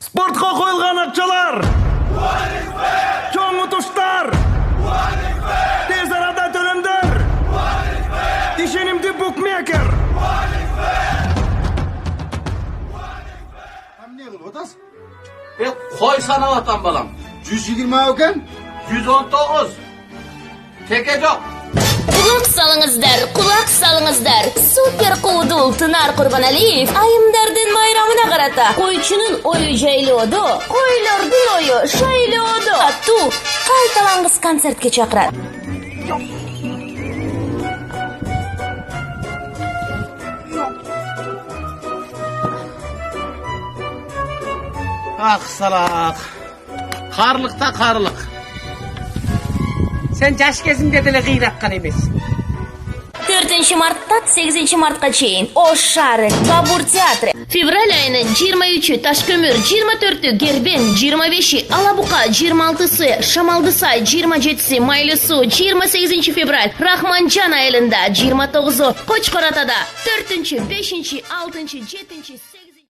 Спортқа қойылған ақчалар, чоң ұтыштар, тез арада төлемдер, ишенимді букмекер. Ne kılıp otas? Koy sana vatan balam. 120 öken? 119. Teke yok. Kulak salыңыздар. Супер Куудул Тынар Курбаналиев айымдардын майрамына карата койчунун ою жайлоодо, койлордун ою шайлоодо аттуу кайталангыс концертке чакырат. Ah salak. Karlıkta karlık. Sen жаш кезиңде деле кыйнаккан эмессиң. 4 марттан 8 мартка чейин Ош шаары Бабур театры. Февраль айынын 23-ü Ташкөмүр, 24-ü Гербен, 25-и Алабука, 26-сы Шамалдысай, 27-си Майлысуу, 28 февраль Рахманжан айылында, 29-у Кочкор атада, 4-5-6-7